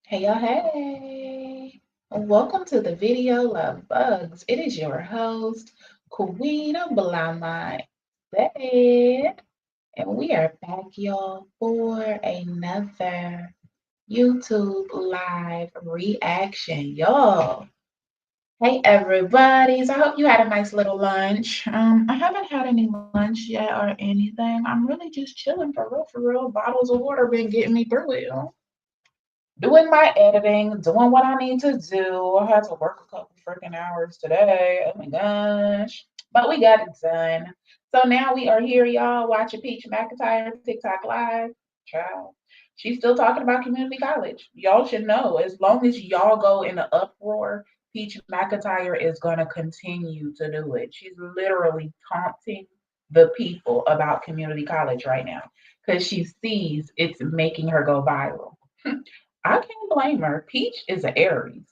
Hey, y'all, hey. Welcome to the video Love Bugs. It is your host, Queen of Blahma, Bed. And we are back, y'all, for another YouTube live reaction, y'all. Hey, everybody. So I hope you had a nice little lunch. I haven't had any lunch yet or anything. I'm really just chilling for real, for real. Bottles of water been getting me through it, doing my editing, doing what I need to do. I had to work a couple freaking hours today. Oh my gosh. But we got it done. So now we are here, y'all, watching Peach McIntyre TikTok live. Child. She's still talking about community college. Y'all should know, as long as y'all go in the uproar, Peach McIntyre is going to continue to do it. She's literally taunting the people about community college right now because she sees it's making her go viral. I can't blame her. Peach is an Aries.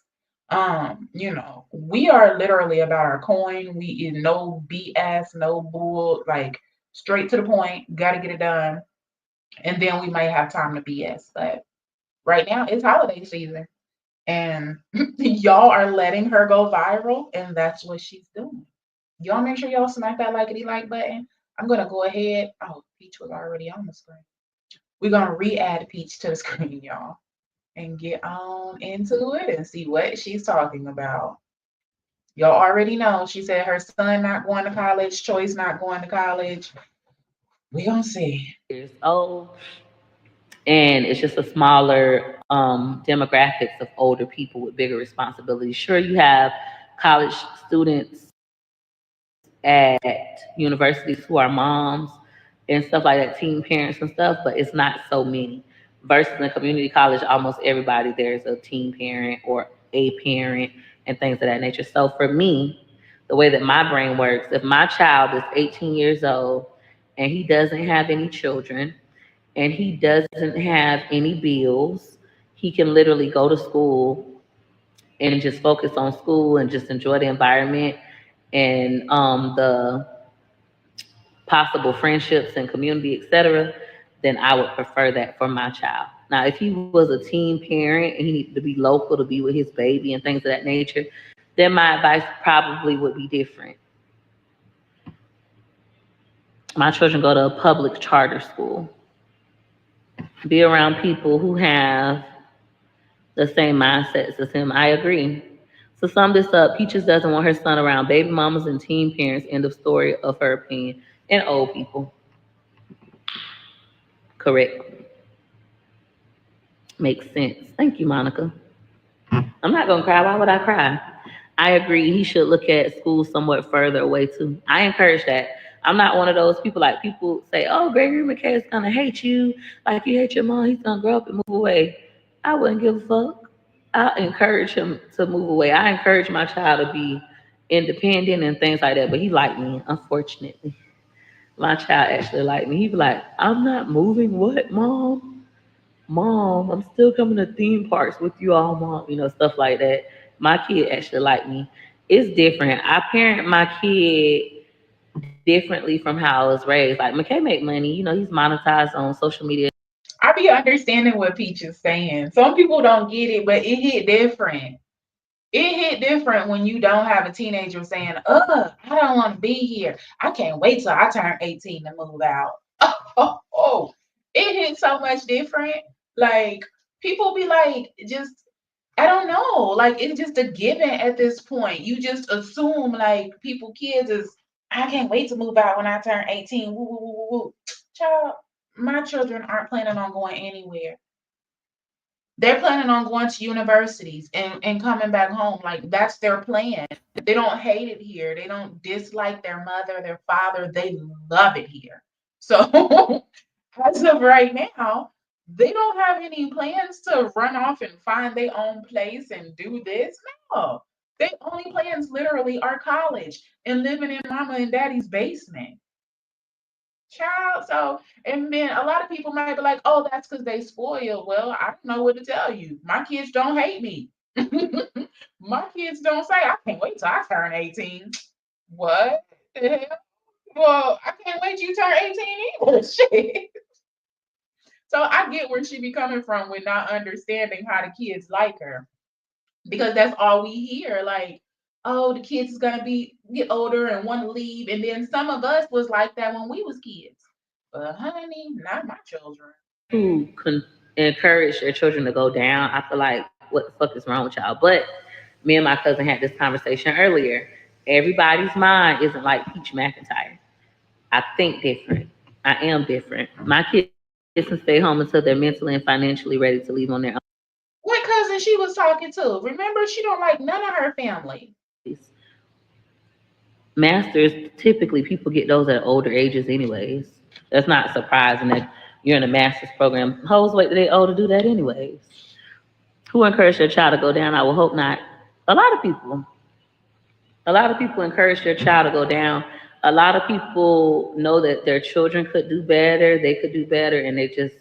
We are literally about our coin. We is no BS, no bull, like straight to the point, gotta get it done. And then we might have time to BS. But right now it's holiday season. And y'all are letting her go viral, and that's what she's doing. Y'all make sure y'all smack that likety like button. I'm gonna go ahead. Oh, Peach was already on the screen. We're gonna re-add Peach to the screen, y'all, and get on into it and see what she's talking about. Y'all already know she said her son not going to college, Choice not going to college. We gonna see. Years old, and it's just a smaller demographics of older people with bigger responsibilities. Sure, you have college students at universities who are moms and stuff like that, teen parents and stuff, but it's not so many. Versus in community college, almost everybody there's a teen parent or a parent and things of that nature. So for me, the way that my brain works, if my child is 18 years old and he doesn't have any children and he doesn't have any bills, he can literally go to school and just focus on school and just enjoy the environment and the possible friendships and community, etc., then I would prefer that for my child. Now, if he was a teen parent and he needed to be local to be with his baby and things of that nature, then my advice probably would be different. My children go to a public charter school. Be around people who have the same mindsets as him. I agree. To sum this up, Peaches doesn't want her son around baby mamas and teen parents. End of story of her opinion. And old people. Correct. Makes sense. Thank you, Monica. I'm not gonna cry. Why would I cry? I agree. He should look at school somewhat further away too. I encourage that. I'm not one of those people like people say, "Oh, Gregory McKay is gonna hate you, like you hate your mom. He's gonna grow up and move away." I wouldn't give a fuck. I encourage him to move away. I encourage my child to be independent and things like that. But he liked me, unfortunately. My child actually liked me. He be like, "I'm not moving. What, mom? Mom, I'm still coming to theme parks with you all, mom." Stuff like that. My kid actually like me. It's different. I parent my kid differently from how I was raised. Like McKay make money. He's monetized on social media. I be understanding what Peach is saying. Some people don't get it, but it hit different. It hit different when you don't have a teenager saying, I don't want to be here. I can't wait till I turn 18 to move out. It hit so much different. Like, people be like, just, I don't know. Like, it's just a given at this point. You just assume, like, kids is, I can't wait to move out when I turn 18. Woo, woo, woo, woo, woo. Child, my children aren't planning on going anywhere. They're planning on going to universities and coming back home. Like, that's their plan. They don't hate it here. They don't dislike their mother, their father. They love it here. So as of right now, they don't have any plans to run off and find their own place and do this. No. Their only plans literally are college and living in mama and daddy's basement. Child. So, and then a lot of people might be like, oh, that's because they spoiled. Well, I don't know what to tell you. My kids don't hate me. My kids don't say, I can't wait till I turn 18. What the hell? Well, I can't wait till you turn 18 either. Shit. So I get where she be coming from with not understanding how the kids like her, because that's all we hear. Like, oh, the kids is gonna be get older and want to leave, and then some of us was like that when we was kids. But honey, not my children. Who encourage their children to go down, I feel like, what the fuck is wrong with y'all? But me and my cousin had this conversation earlier. Everybody's mind isn't like Peach McIntyre. I think different. I am different. My kids can stay home until they're mentally and financially ready to leave on their own. What cousin she was talking to? Remember, she don't like none of her family. Masters, typically people get those at older ages anyways. That's not surprising that you're in a master's program. Hoes wait till they old to do that anyways. Who encouraged their child to go down? I will hope not. A lot of people. A lot of people encourage their child to go down. A lot of people know that their children could do better, they could do better, and they just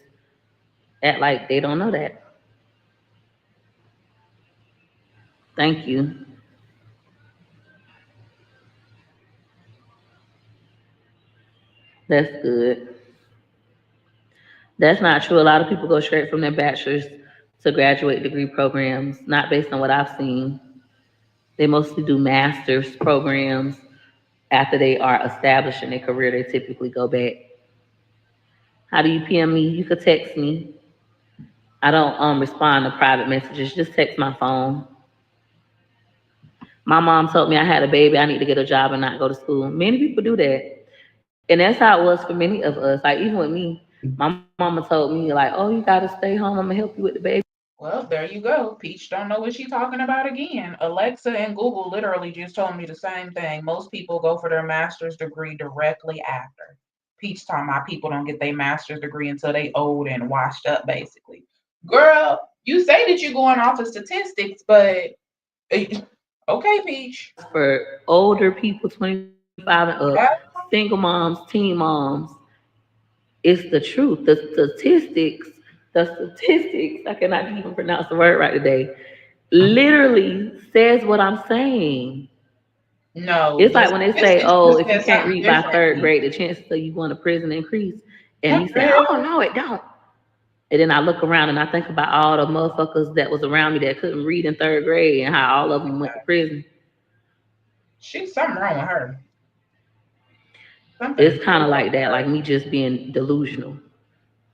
act like they don't know that. Thank you. That's good. That's not true. A lot of people go straight from their bachelor's to graduate degree programs, not based on what I've seen. They mostly do master's programs. After they are established in their career, they typically go back. How do you PM me? You could text me. I don't respond to private messages. Just text my phone. My mom told me I had a baby, I need to get a job and not go to school. Many people do that. And that's how it was for many of us. Like even with me, my mama told me like, "Oh, you gotta stay home. I'm gonna help you with the baby." Well, there you go. Peach don't know what she's talking about again. Alexa and Google literally just told me the same thing. Most people go for their master's degree directly after. Peach talking about people don't get their master's degree until they old and washed up, basically. Girl, you say that you're going off of statistics, but okay, Peach. For older people, 25 and up, Yeah. single moms, teen moms, it's the truth. The statistics, I cannot even pronounce the word right today, literally says what I'm saying. No, It's the like when they say, statistics oh, just if you said can't something read by third differently. grade, the chances of you going to prison increase. And What me the saying, oh, hell? no, it don't. And then I look around and I think about all the motherfuckers that was around me that couldn't read in third grade and how all of them went to prison. She's something wrong with her. Something is It's kind wrong of with like that, her. like me just being delusional.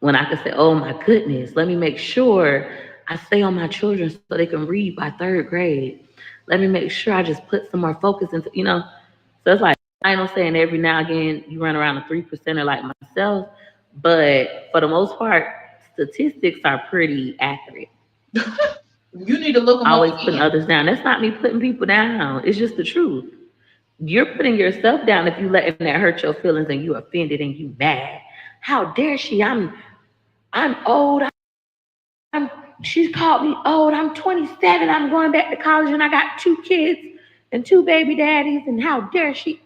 When I could say, oh my goodness, let me make sure I stay on my children so they can read by third grade. Let me make sure I just put some more focus into. So it's like, I ain't no saying every now and again you run around a 3%er like myself, but for the most part, statistics are pretty accurate. You need to look them up Always putting again. others down. That's not me putting people down. It's just the truth. You're putting yourself down if you letting that hurt your feelings and you offended and you mad. How dare she? I'm old. I'm she's called me old. I'm 27. I'm going back to college and I got two kids and two baby daddies. And how dare she?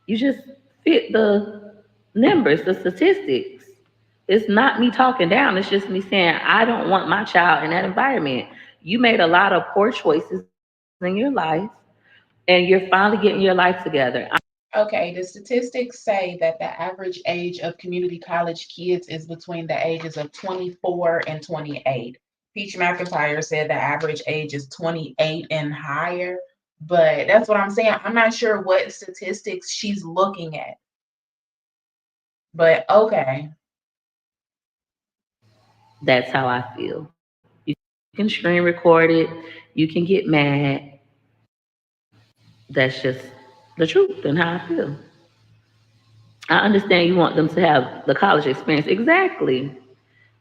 You just fit the numbers, the statistics. It's not me talking down. It's just me saying I don't want my child in that environment. You made a lot of poor choices in your life, and you're finally getting your life together. Okay, the statistics say that the average age of community college kids is between the ages of 24 and 28. Peach McIntyre said the average age is 28 and higher, but that's what I'm saying. I'm not sure what statistics she's looking at, but okay. That's how I feel. You can screen record it. You can get mad. That's just the truth and how I feel. I understand you want them to have the college experience. Exactly.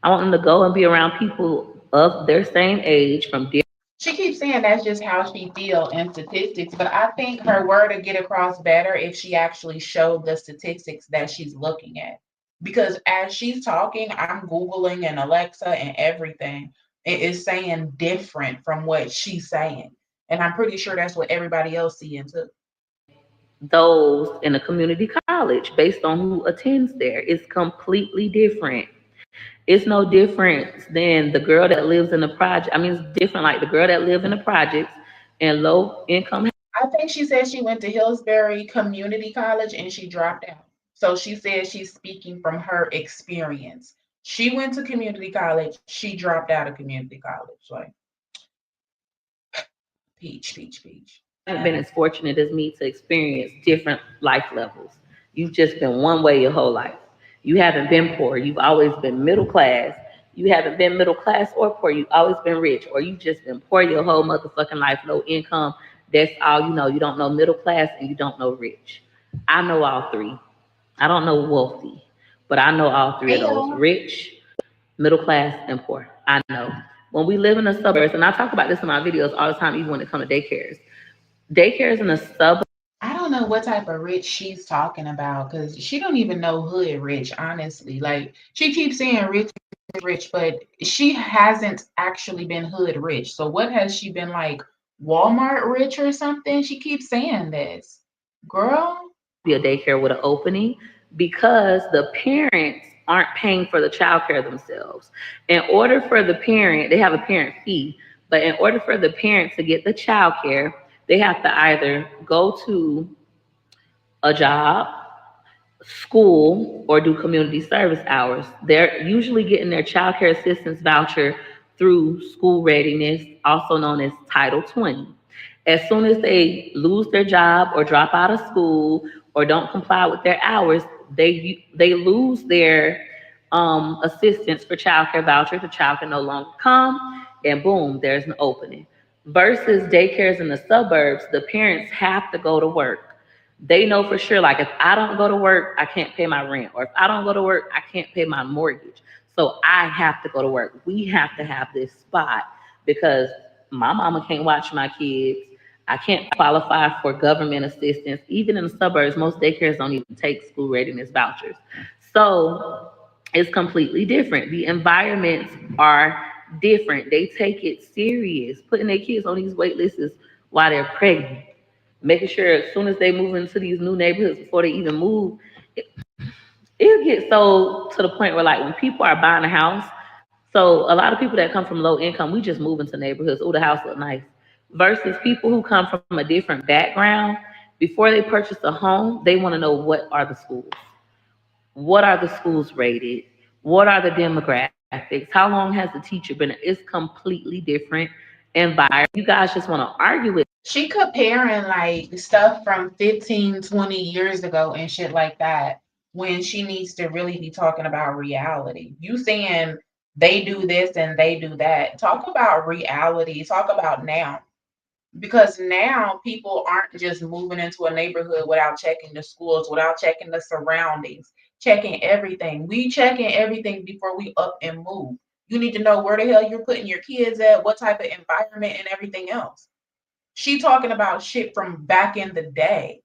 I want them to go and be around people of their same age from different. She keeps saying that's just how she feel in statistics, but I think her word would get across better if she actually showed the statistics that she's looking at. Because as she's talking, I'm Googling and Alexa and everything. It is saying different from what she's saying. And I'm pretty sure that's what everybody else seeing too. Those in a community college based on who attends there. It's completely different. It's no different than the girl that lives in the project. I mean, it's different like the girl that live in the projects and low income. I think she said she went to Hillsbury Community College and she dropped out. So she said she's speaking from her experience. She went to community college. She dropped out of community college. Like peach, peach, peach. Haven't been as fortunate as me to experience different life levels. You've just been one way your whole life. You haven't been poor. You've always been middle class. You haven't been middle class or poor. You've always been rich, or you've just been poor your whole motherfucking life, low income. That's all you know. You don't know middle class and you don't know rich. I know all three. I don't know wealthy, but I know all three of Hey those: y'all. rich, middle class, and poor. I know. When we live in the suburbs, and I talk about this in my videos all the time, even when it comes to daycares. Daycares in the suburbs. I don't know what type of rich she's talking about because she don't even know hood rich, honestly. Like she keeps saying rich, rich, but she hasn't actually been hood rich. So what has she been like Walmart rich or something? She keeps saying this. Girl, Be a daycare with an opening because the parents aren't paying for the child care themselves. In order for the parent, they have a parent fee, but in order for the parent to get the child care, they have to either go to a job, school, or do community service hours. They're usually getting their child care assistance voucher through school readiness, also known as Title 20. As soon as they lose their job or drop out of school or don't comply with their hours, they lose their assistance for child care voucher. The child can no longer come, and boom, there's an opening. Versus daycares in the suburbs, the parents have to go to work. They know for sure, like, if I don't go to work, I can't pay my rent. Or if I don't go to work, I can't pay my mortgage. So I have to go to work. We have to have this spot because my mama can't watch my kids. I can't qualify for government assistance. Even in the suburbs, most daycares don't even take school readiness vouchers. So it's completely different. The environments are different. They take it serious. Putting their kids on these wait lists while they're pregnant, making sure as soon as they move into these new neighborhoods before they even move, it gets so to the point where, like, when people are buying a house, so a lot of people that come from low income, we just move into neighborhoods. Oh, the house look nice. Versus people who come from a different background, before they purchase a home, they want to know what are the schools, what are the schools rated, what are the demographics, how long has the teacher been. It's completely different environment. You guys just want to argue with. she comparing like stuff from 15, 20 years ago and shit like that when she needs to really be talking about reality. You saying they do this and they do that. Talk about reality. Talk about now. Because now people aren't just moving into a neighborhood without checking the schools, without checking the surroundings, checking everything. We checking everything before we up and move. You need to know where the hell you're putting your kids at, what type of environment and everything else. She talking about shit from back in the day.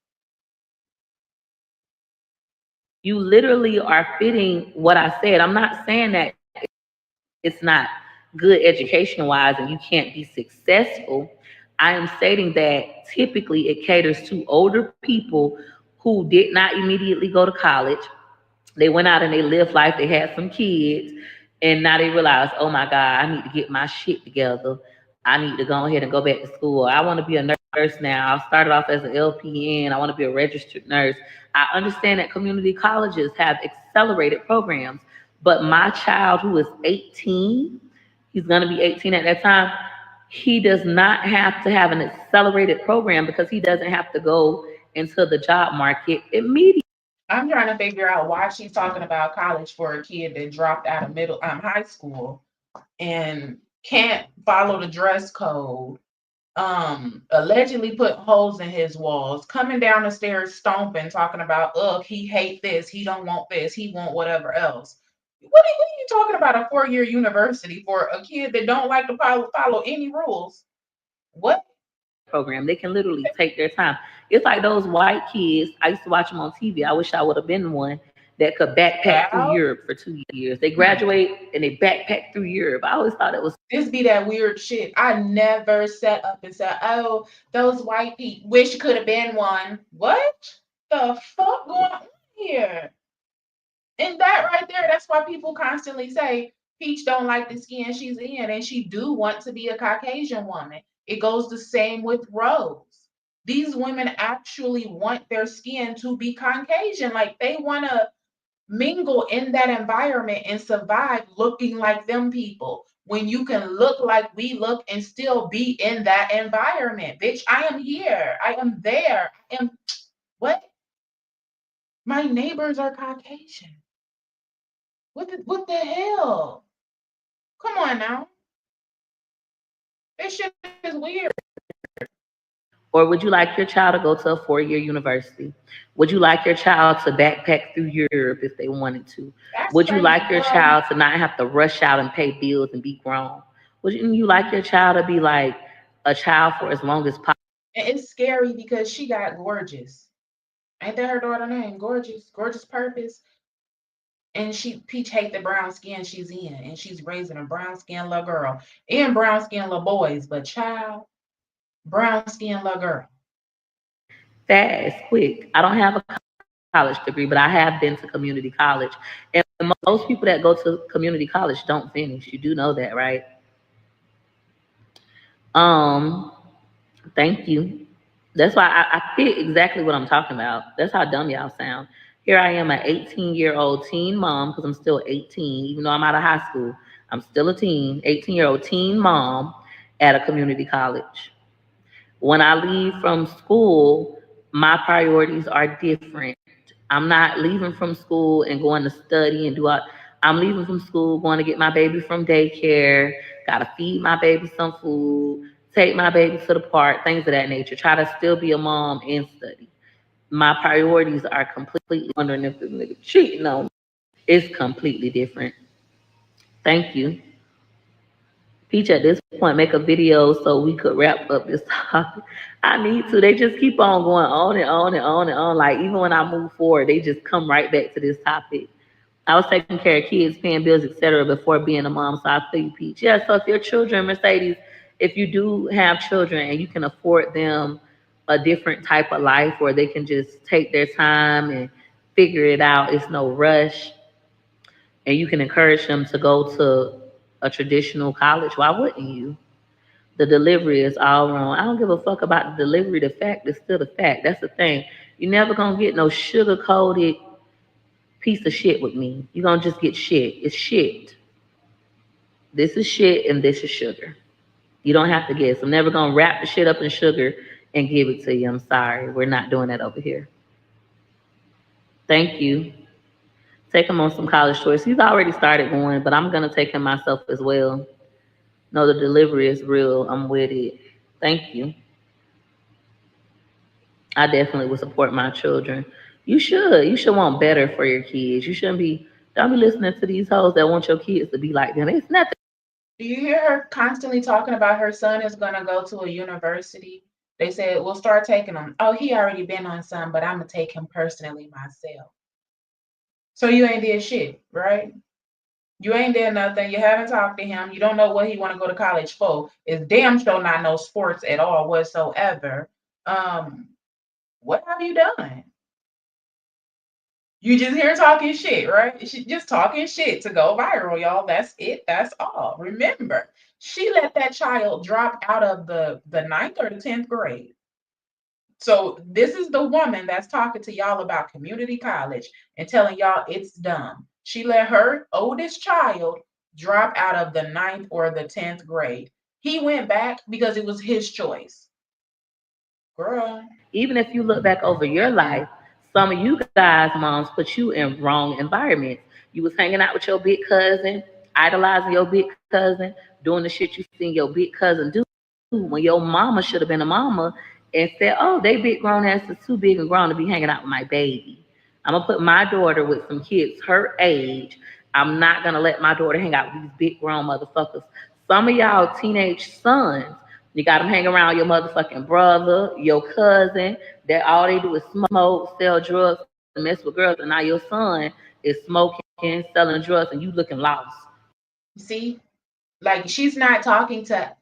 You literally are fitting what I said. I'm not saying that it's not good education wise and you can't be successful. I am stating that typically it caters to older people who did not immediately go to college. They went out and they lived life, they had some kids, and now they realize, oh my God, I need to get my shit together. I need to go ahead and go back to school. I want to be a nurse now. I started off as an LPN. I want to be a registered nurse. I understand that community colleges have accelerated programs, but my child who is 18, he's going to be 18 at that time, he does not have to have an accelerated program because he doesn't have to go into the job market immediately. I'm trying to figure out why she's talking about college for a kid that dropped out of middle high school and can't follow the dress code, allegedly put holes in his walls, coming down the stairs stomping, talking about, ugh, he hate this, he don't want this, he want whatever else. What are you talking about a 4-year university for a kid that don't like to follow any rules? What? Program. They can literally take their time. It's like those white kids. I used to watch them on TV. I wish I would have been one that could backpack through Child? Europe for 2 years. They graduate and they backpack through Europe. I always thought it was. This be that weird shit. I never set up and said, oh, those white people wish could have been one. What the fuck going on here? And that right there, that's why people constantly say Peach don't like the skin she's in, and she do want to be a Caucasian woman. It goes the same with Rose. These women actually want their skin to be Caucasian. Like they want to. mingle in that environment and survive looking like them people when you can look like we look and still be in that environment? Bitch, I am here. I am there. I am what? My neighbors are Caucasian. What the hell? Come on now. This shit is weird. Or would you like your child to go to a 4 year university? Would you like your child to backpack through Europe if they wanted to? That's Would you crazy, like your girl. child to not have to rush out and pay bills and be grown? Would you like your child to be like a child for as long as possible? And it's scary because she got gorgeous. Ain't that her daughter name? Gorgeous. Gorgeous Purpose. And she Peach hate the brown skin she's in. And she's raising a brown skin little girl. And brown skin little boys. But child, brown skin little girl. Fast, quick. I don't have a college degree, but I have been to community college. And most people that go to community college don't finish. You do know that, right? Um, Thank you. That's why I fit exactly what I'm talking about. That's how dumb y'all sound. Here I am, an 18-year-old teen mom, because I'm still 18, even though I'm out of high school. I'm still a teen, 18-year-old teen mom at a community college. When I leave from school, my priorities are different. I'm not leaving from school and going to study and do all. I'm leaving from school, going to get my baby from daycare, gotta feed my baby some food, take my baby to the park, things of that nature. Try to still be a mom and study. My priorities are completely wondering if this nigga cheating on me. It's completely different. Thank you. Peach, at this point, make a video so we could wrap up this topic. I need to. They just keep on going on and on and on and on. Like, even when I move forward, they just come right back to this topic. I was taking care of kids, paying bills, etc., before being a mom. So I feel you, Peach. Yeah. So if your children, Mercedes, if you do have children and you can afford them a different type of life where they can just take their time and figure it out, it's no rush, and you can encourage them to go to a traditional college, why wouldn't you? The delivery is all wrong. I don't give a fuck about the delivery. The fact is still the fact. That's the thing. You're never gonna get no sugar coated piece of shit with me. You're gonna just get shit. It's shit. This is shit and this is sugar. You don't have to guess. I'm never gonna wrap the shit up in sugar and give it to you. I'm sorry. We're not doing that over here. Thank you. Take him on some college tours. He's already started going, but I'm gonna take him myself as well. No, the delivery is real. I'm with it. Thank you. I definitely would support my children. You should. You should want better for your kids. You shouldn't be. Don't be listening to these hoes that want your kids to be like them. It's nothing. Do you hear her constantly talking about her son is going to go to a university? They said, we'll start taking him. Oh, he already been on some, but I'm going to take him personally myself. So you ain't did shit, right? You ain't did nothing. You haven't talked to him. You don't know what he want to go to college for. It's damn sure not no sports at all whatsoever. Um, what have you done? You just here talking shit, right? She just talking shit to go viral, y'all. That's it. That's all. Remember, she let that child drop out of the ninth or the 10th grade. So this is the woman that's talking to y'all about community college and telling y'all it's dumb. She let her oldest child drop out of the ninth or the 10th grade. He went back because it was his choice. Girl. Even if you look back over your life, some of you guys, moms, put you in wrong environments. You was hanging out with your big cousin, idolizing your big cousin, doing the shit you seen your big cousin do when your mama should have been a mama and said, "Oh, they big grown asses too big and grown to be hanging out with my baby." I'm gonna put my daughter with some kids her age. I'm not gonna let my daughter hang out with these big grown motherfuckers. Some of y'all teenage sons, you got them hang around your motherfucking brother, your cousin, that all they do is smoke, sell drugs, and mess with girls, and now your son is smoking, selling drugs, and you looking lost. See? Like she's not talking to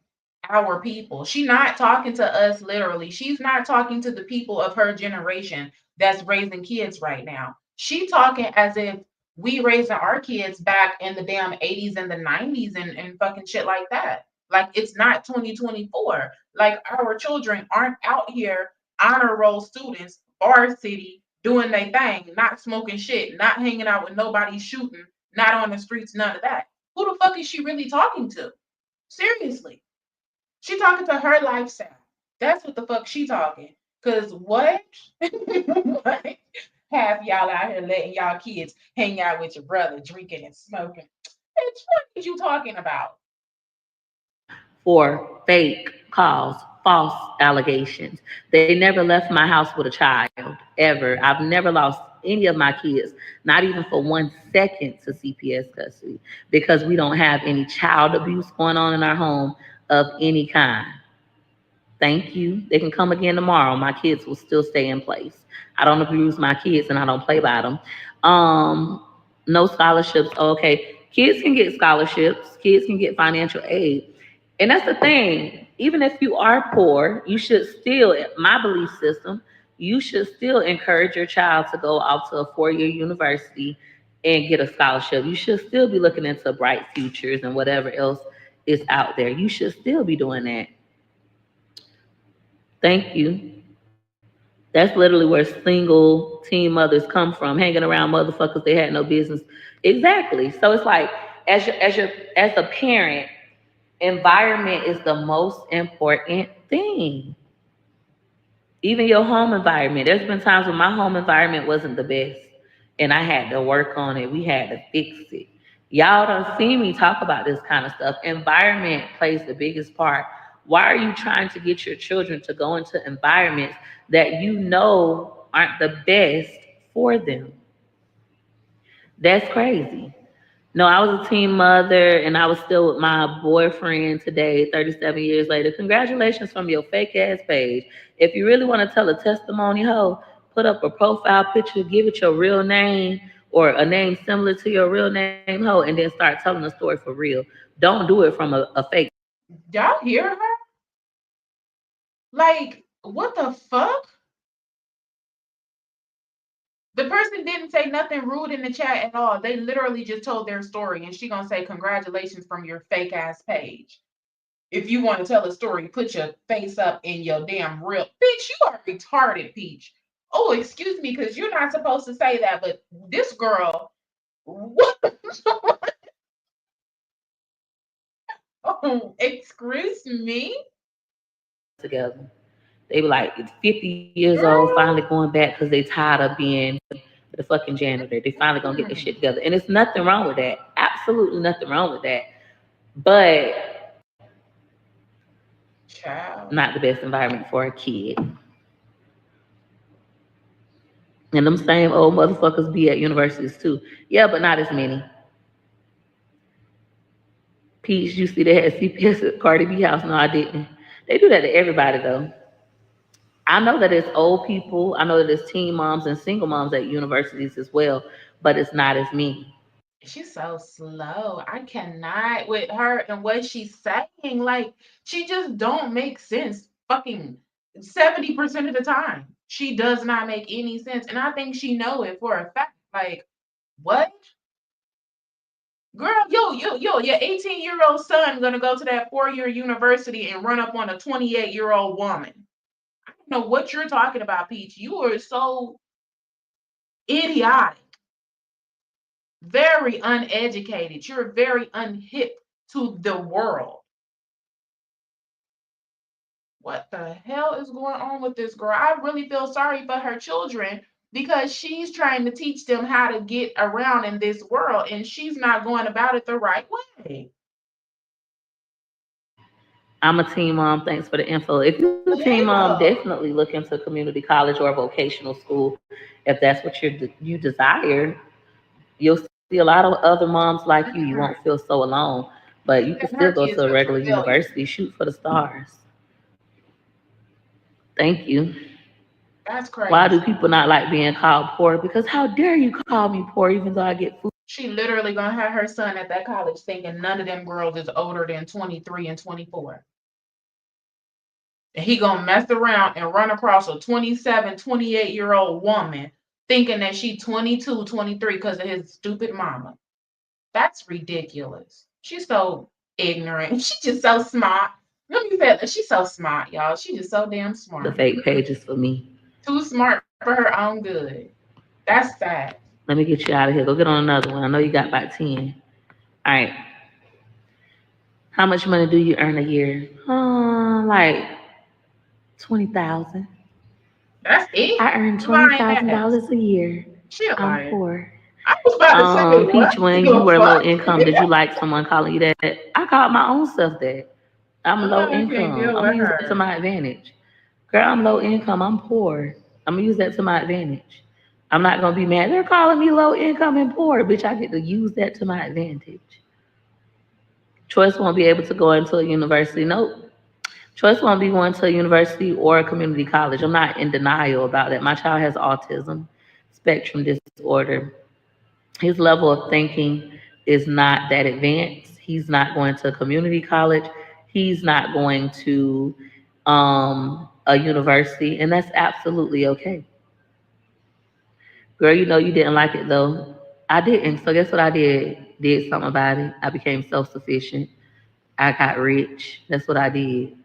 our people. She's not talking to us literally. She's not talking to the people of her generation that's raising kids right now. She talking as if we raising our kids back in the damn 80s and the 90s and fucking shit like that. Like it's not 2024. Like our children aren't out here honor roll students, varsity, doing their thing, not smoking shit, not hanging out with nobody shooting, not on the streets, none of that. Who the fuck is she really talking to? Seriously. She talking to her lifestyle. That's what the fuck she talking. Cause what? What? Half y'all out here letting y'all kids hang out with your brother, drinking and smoking. Bitch, what is you talking about? for fake calls, false allegations. They never left my house with a child, ever. I've never lost any of my kids, not even for 1 second to CPS custody, because we don't have any child abuse going on in our home of any kind. Thank you. They can come again tomorrow. My kids will still stay in place. I don't abuse my kids and I don't play by them. Um, no scholarships. Okay. Kids can get scholarships, kids can get financial aid. And that's the thing. Even if you are poor, you should still, my belief system, you should still encourage your child to go out to a 4 year university and get a scholarship. You should still be looking into bright futures and whatever else is out there. You should still be doing that. Thank you. That's literally where single teen mothers come from, hanging around motherfuckers they had no business. Exactly. So it's like, as a parent, environment is the most important thing. Even your home environment. There's been times when my home environment wasn't the best and I had to work on it. We had to fix it. Y'all don't see me talk about this kind of stuff. Environment plays the biggest part. Why are you trying to get your children to go into environments that you know aren't the best for them? That's crazy. No, I was a teen mother and I was still with my boyfriend today, 37 years later. Congratulations from your fake ass page. If you really want to tell a testimony, ho, put up a profile picture, give it your real name or a name similar to your real name, ho, and then start telling the story for real. Don't do it from a fake. Y'all hear her? Like, what the fuck? The person didn't say nothing rude in the chat at all. They literally just told their story, and she gonna say congratulations from your fake ass page. If you want to tell a story, put your face up in your damn real. Bitch, you are retarded, Peach. Oh, excuse me, because you're not supposed to say that, but this girl, what? Oh, excuse me? Together. They were like 50 years old, finally Girl. going back because they tired of being the fucking janitor. They finally gonna get their shit Mm, together. And it's nothing wrong with that. Absolutely nothing wrong with that. But child. not the best environment for a kid. And them same old motherfuckers be at universities too. Yeah, but not as many. Peach, you see they had CPS at Cardi B house. No, I didn't. They do that to everybody though. I know that it's old people. I know that it's teen moms and single moms at universities as well, but it's not as many. She's so slow. I cannot with her and what she's saying. Like, she just don't make sense. Fucking 70% of the time. She does not make any sense. And I think she know it for a fact. Like, what? Girl, your 18-year-old son gonna go to that 4 year university and run up on a 28-year-old woman. I don't know what you're talking about, Peach. You are so idiotic, very uneducated. You're very unhip to the world. What the hell is going on with this girl? I really feel sorry for her children because she's trying to teach them how to get around in this world and she's not going about it the right way. I'm a teen mom. Thanks for the info. If you're a teen mom, Hell. definitely look into community college or vocational school if that's what you desire. You'll see a lot of other moms like you. You won't feel so alone. But you can And still her go to kids a just regular rebellious. university. Shoot for the stars. Thank you. That's Why do crazy. people not like being called poor? Because how dare you call me poor even though I get food? She literally gonna have her son at that college thinking none of them girls is older than 23 and 24. And he gonna mess around and run across a 27, 28-year-old woman thinking that she 22, 23 because of his stupid mama. That's ridiculous. She's so ignorant. She's just so smart. Let me say that she's so smart, y'all. She's just so damn The smart. fake pages for me. Too smart for her own good. That's sad. Let me get you out of here. Go get on another one. I know you got about 10. All right. How much money do you earn a year? Like 20,000. That's it. I earn You lying ass. $20,000 a year. She a I'm liar. poor. I was about to say, what? Peach, You when give you a were low fuck? income, did you like someone calling you that? I called my own self that. I'm low I can't income. deal I'm with gonna use that to her. my advantage. Girl, I'm low income. I'm poor. I'm gonna use that to my advantage. I'm not gonna be mad. They're calling me low income and poor. Bitch, I get to use that to my advantage. Choice won't be able to go into a university. Nope. Choice won't be going to a university or a community college. I'm not in denial about that. My child has autism spectrum disorder. His level of thinking is not that advanced. He's not going to a community college. He's not going to a university, and that's absolutely okay. Girl, you know you didn't like it though. I didn't. So guess what I did? Did something about it. I became self sufficient. I got rich. That's what I did.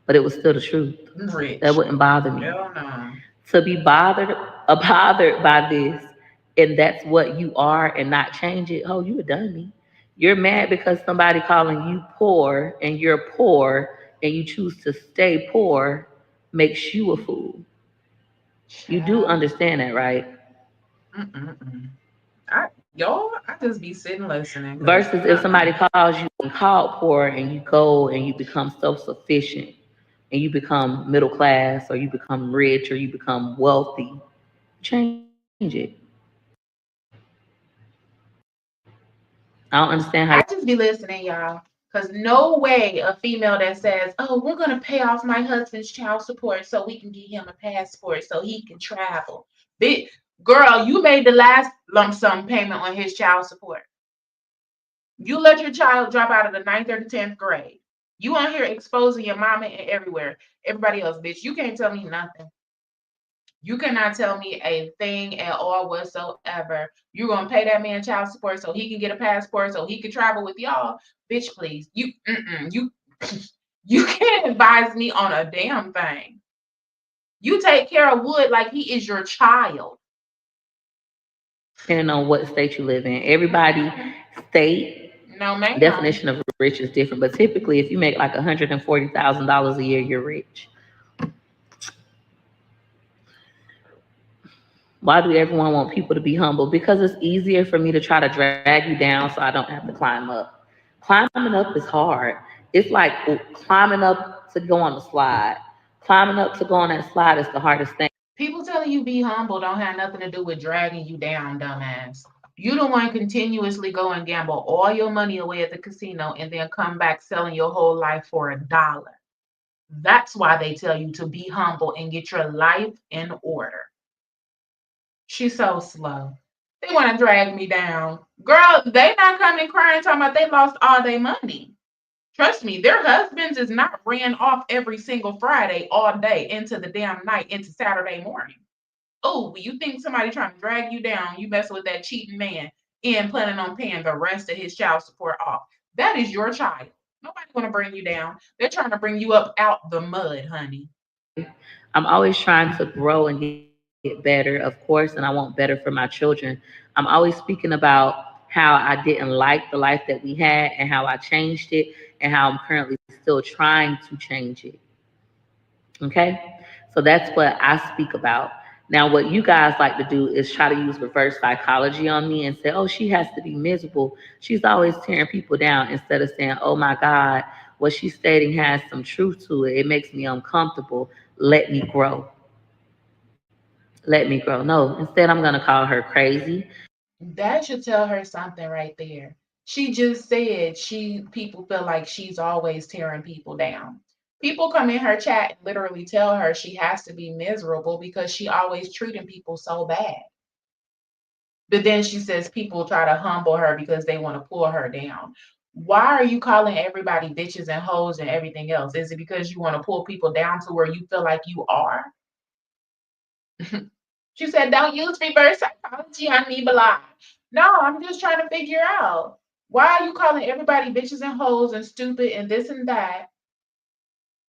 But it was still the truth. That Rich. wouldn't bother me. Hell no. To be bothered by this, and that's what you are, and not change it. Oh, you a dummy. You're mad because somebody calling you poor, and you're poor, and you choose to stay poor, makes you a fool. You do Child. understand that, right? Mm-mm-mm. I just be sitting listening because, Versus if somebody calls you and called poor, and you go and you become self-sufficient, and you become middle class, or you become rich, or you become wealthy, change it. I don't understand how. I just be listening, y'all. Because no way a female that says, oh, we're going to pay off my husband's child support so we can get him a passport so he can travel. Big girl, you made the last lump sum payment on his child support. You let your child drop out of the ninth or the 10th grade. You on here exposing your mama and everywhere. Everybody else, bitch, you can't tell me nothing. You cannot tell me a thing at all whatsoever. You're gonna pay that man child support so he can get a passport so he can travel with y'all, bitch. Please, you you can't advise me on a damn thing. You take care of Wood like he is your child. Depending on what state you live in. Everybody state No, ma'am. definition of rich is different, but typically, if you make like $140,000 a year, you're rich. Why do everyone want people to be humble? Because it's easier for me to try to drag you down so I don't have to climb up. Climbing up is hard. It's like climbing up to go on the slide. Climbing up to go on that slide is the hardest thing. People telling you be humble don't have nothing to do with dragging you down, dumbass. You don't want to continuously go and gamble all your money away at the casino and then come back selling your whole life for $1. That's why they tell you to be humble and get your life in order. She's so slow. They want to drag me down. Girl, they not coming crying talking about they lost all their money. Trust me, their husbands is not ran off every single Friday all day into the damn night into Saturday morning. Oh, you think somebody trying to drag you down, you messing with that cheating man and planning on paying the rest of his child support off. That is your child. Nobody want to bring you down. They're trying to bring you up out the mud, honey. I'm always trying to grow and get better, of course, and I want better for my children. I'm always speaking about how I didn't like the life that we had and how I changed it and how I'm currently still trying to change it. Okay? So that's what I speak about. Now, what you guys like to do is try to use reverse psychology on me and say, oh, she has to be miserable. She's always tearing people down instead of saying, oh my God, what she's stating has some truth to it. It makes me uncomfortable. Let me grow. Let me grow. No, instead, I'm going to call her crazy. That should tell her something right there. She just said people feel like she's always tearing people down. People come in her chat and literally tell her she has to be miserable because she always treating people so bad. But then she says people try to humble her because they want to pull her down. Why are you calling everybody bitches and hoes and everything else? Is it because you want to pull people down to where you feel like you are? She said, don't use reverse psychology on me, blah. No, I'm just trying to figure out why are you calling everybody bitches and hoes and stupid and this and that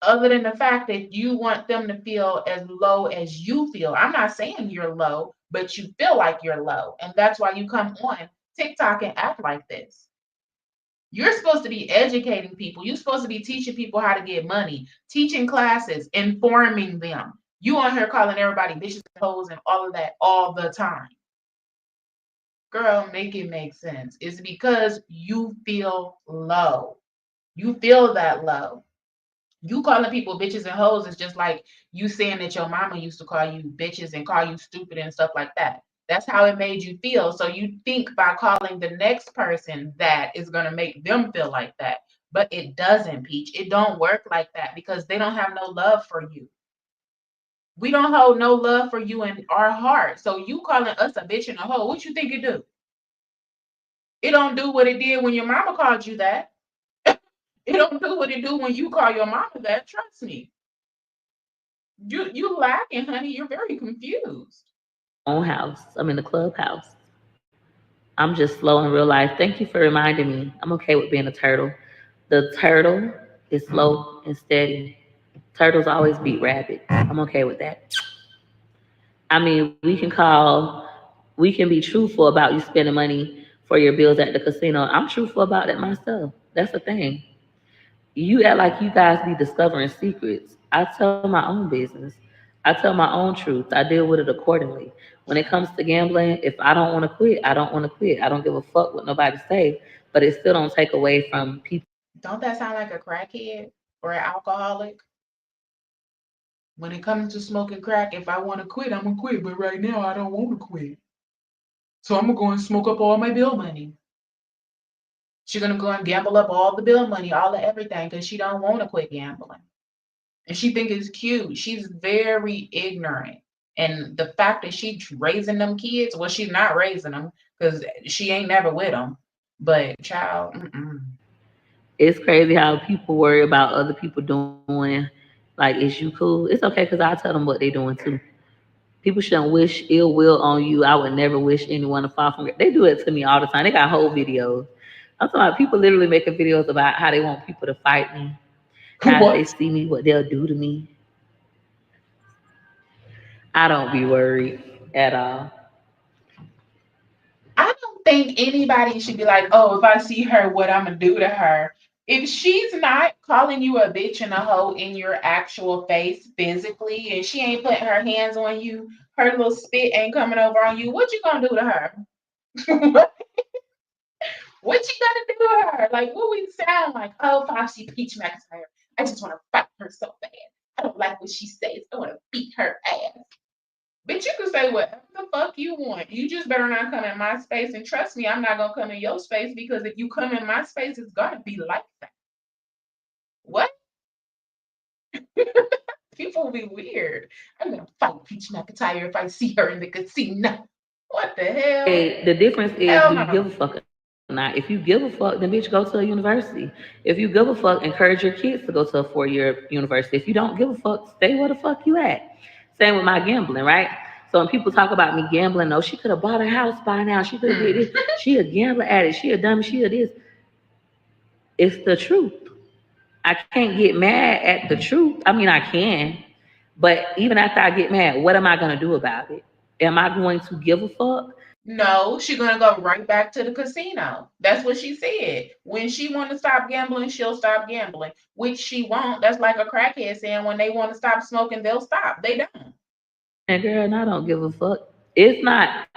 other than the fact that you want them to feel as low as you feel. I'm not saying you're low, but you feel like you're low. And that's why you come on TikTok and act like this. You're supposed to be educating people. You're supposed to be teaching people how to get money, teaching classes, informing them. You on here calling everybody bitches and hoes and all of that all the time. Girl, make it make sense. It's because you feel low. You feel that low. You calling people bitches and hoes is just like you saying that your mama used to call you bitches and call you stupid and stuff like that. That's how it made you feel. So you think by calling the next person that is going to make them feel like that. But it doesn't, Peach. It don't work like that because they don't have no love for you. We don't hold no love for you in our heart. So you calling us a bitch and a hoe, what you think it do? It don't do what it did when your mama called you that. It don't do what it do when you call your mama that. Trust me. You lacking, honey. You're very confused. Own house. I'm in the clubhouse. I'm just slow in real life. Thank you for reminding me. I'm okay with being a turtle. The turtle is slow and steady. Turtles always beat rabbits. I'm okay with that. I mean, we can be truthful about you spending money for your bills at the casino. I'm truthful about that myself. That's the thing. You act like you guys be discovering secrets. I tell my own business. I tell my own truth. I deal with it accordingly. When it comes to gambling, if I don't want to quit, I don't want to quit. I don't give a fuck what nobody say, but it still don't take away from people. Don't that sound like a crackhead or an alcoholic? When it comes to smoking crack, if I want to quit, I'm gonna quit. But right now, I don't want to quit. So I'm gonna go and smoke up all my bill money. She's gonna go and gamble up all the bill money, all the everything, because she don't want to quit gambling. And she think it's cute. She's very ignorant. And the fact that she's raising them kids, well, she's not raising them because she ain't never with them. But child, It's crazy how people worry about other people doing. Like, is you cool? It's okay because I tell them what they doing too. People shouldn't wish ill will on you. I would never wish anyone to fall from. They do it to me all the time. They got whole videos. I'm talking about people literally making videos about how they want people to fight me, how if they what? see me, what they'll do to me. I don't be worried at all. I don't think anybody should be like, oh, if I see her, what I'm gonna do to her. If she's not calling you a bitch and a hoe in your actual face physically, and she ain't putting her hands on you, her little spit ain't coming over on you, what you gonna do to her? What you gonna do to her? Like, what we sound like? Oh, Foxy Peach McIntyre. I just want to fight her so bad. I don't like what she says. I want to beat her ass. But you can say whatever the fuck you want. You just better not come in my space. And trust me, I'm not gonna come in your space because if you come in my space, it's gonna be like that. What? People will be weird. I'm gonna fight Peach McIntyre if I see her in the casino. What the hell? Hey, the difference is, Hell do you give no. a fuck or not? If you give a fuck, then bitch, go to a university. If you give a fuck, encourage your kids to go to a 4-year university. If you don't give a fuck, stay where the fuck you at. Same with my gambling, right? So when people talk about me gambling, no, she could have bought a house by now. She could have did Hmm. this. She a gambler addict. She a dummy. She a this. It's the truth. I can't get mad at the truth. I mean, I can, but even after I get mad, what am I gonna do about it? Am I going to give a fuck? No, she's gonna go right back to the casino. That's what she said. When she want to stop gambling, she'll stop gambling. Which she won't. That's like a crackhead saying when they want to stop smoking, they'll stop. They don't. And girl, and I don't give a fuck. It's not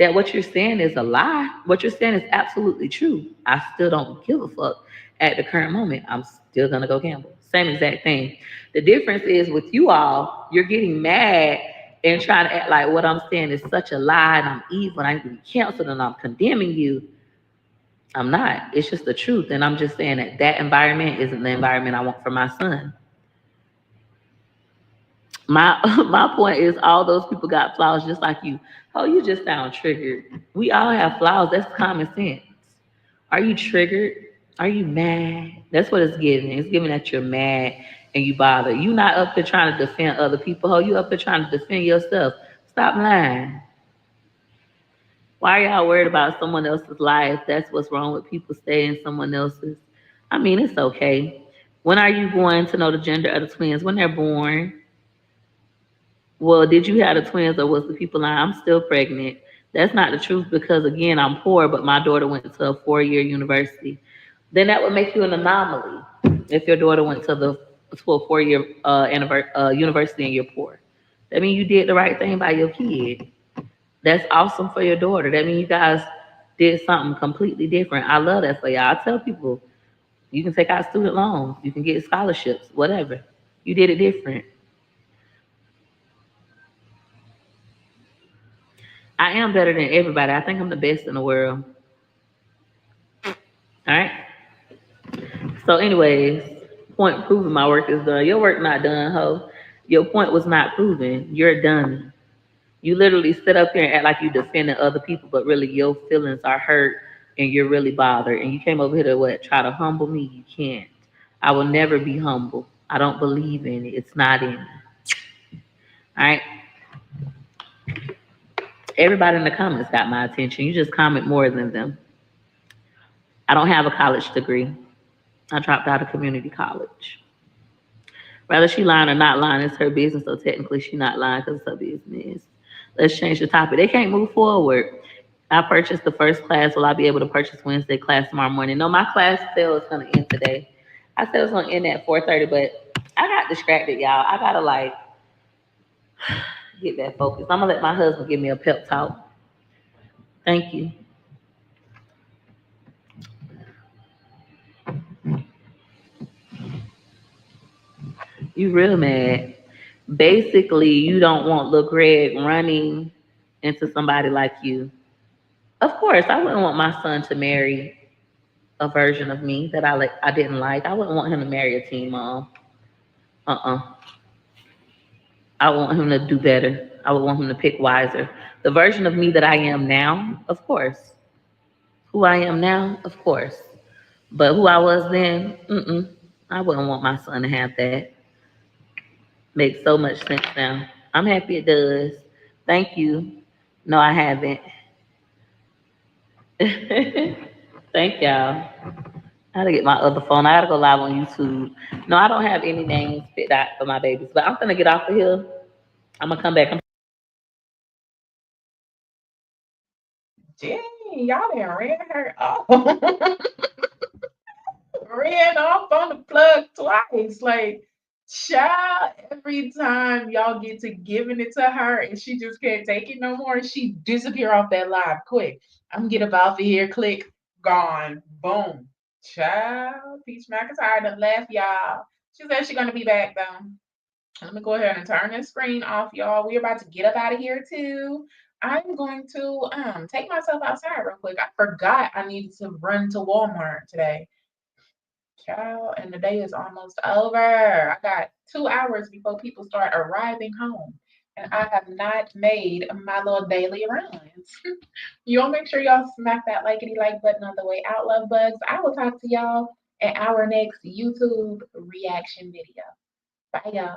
that what you're saying is a lie. What you're saying is absolutely true. I still don't give a fuck at the current moment. I'm still gonna go gamble. Same exact thing. The difference is with you all, you're getting mad and trying to act like what I'm saying is such a lie and I'm evil and I need to be canceled and I'm condemning you. I'm not. It's just the truth. And I'm just saying that that environment isn't the environment I want for my son. My my point is all those people got flaws just like you. Oh, you just sound triggered. We all have flaws. That's common sense. Are you triggered? Are you mad? That's what it's giving. It's giving that you're mad and you bother. You not up there trying to defend other people. Oh, you up there trying to defend yourself. Stop lying. Why are y'all worried about someone else's life? That's what's wrong with people staying someone else's. I mean, it's okay. When are you going to know the gender of the twins? When they're born. Well, did you have the twins or was the people lying? I'm still pregnant. That's not the truth because again, I'm poor, but my daughter went to a 4 year university. Then that would make you an anomaly if your daughter went to a 4 year university and you're poor. That means you did the right thing by your kid. That's awesome for your daughter. That means you guys did something completely different. I love that for y'all. I tell people you can take out student loans, you can get scholarships, whatever. You did it different. I am better than everybody. I think I'm the best in the world. All right. So, anyways, point proving my work is done. Your work not done, ho. Your point was not proven. You're done. You literally sit up here and act like you defending other people, but really your feelings are hurt and you're really bothered. And you came over here to what? Try to humble me? You can't. I will never be humble. I don't believe in it. It's not in me. All right. Everybody in the comments got my attention. You just comment more than them. I don't have a college degree. I dropped out of community college. Whether she lying or not lying, it's her business. So technically, she not lying because it's her business. Let's change the topic. They can't move forward. I purchased the first class. Will I be able to purchase Wednesday class tomorrow morning? No, my class sale is going to end today. I said it was going to end at 4:30, but I got distracted, y'all. I gotta like get that focused. I'm gonna let my husband give me a pep talk. Thank you. You real mad. Basically, you don't want Lil Greg running into somebody like you. Of course, I wouldn't want my son to marry a version of me that I didn't like. I wouldn't want him to marry a teen mom. Uh-uh. I want him to do better. I would want him to pick wiser. The version of me that I am now, of course. Who I am now, of course. But who I was then, mm-mm. I wouldn't want my son to have that. Makes so much sense now. I'm happy it does. Thank you. No, I haven't. Thank y'all. I gotta get my other phone. I gotta go live on YouTube. No, I don't have any names picked out for my babies, but I'm gonna get off of here. I'm gonna come back. Dang, y'all done ran her off. Ran off on the plug twice. Like, child, every time y'all get to giving it to her and she just can't take it no more, she disappear off that live quick. I'm get up off of here, click, gone, boom. Child, Peach McIntyre done left y'all. She said she's gonna be back though. Let me go ahead and turn this screen off, y'all. We're about to get up out of here too. I'm going to take myself outside real quick. I forgot I needed to run to Walmart today. Child, and the day is almost over. I got 2 hours before people start arriving home. And I have not made my little daily runs. Y'all make sure y'all smack that likety like button on the way out, love bugs. I will talk to y'all in our next YouTube reaction video. Bye, y'all.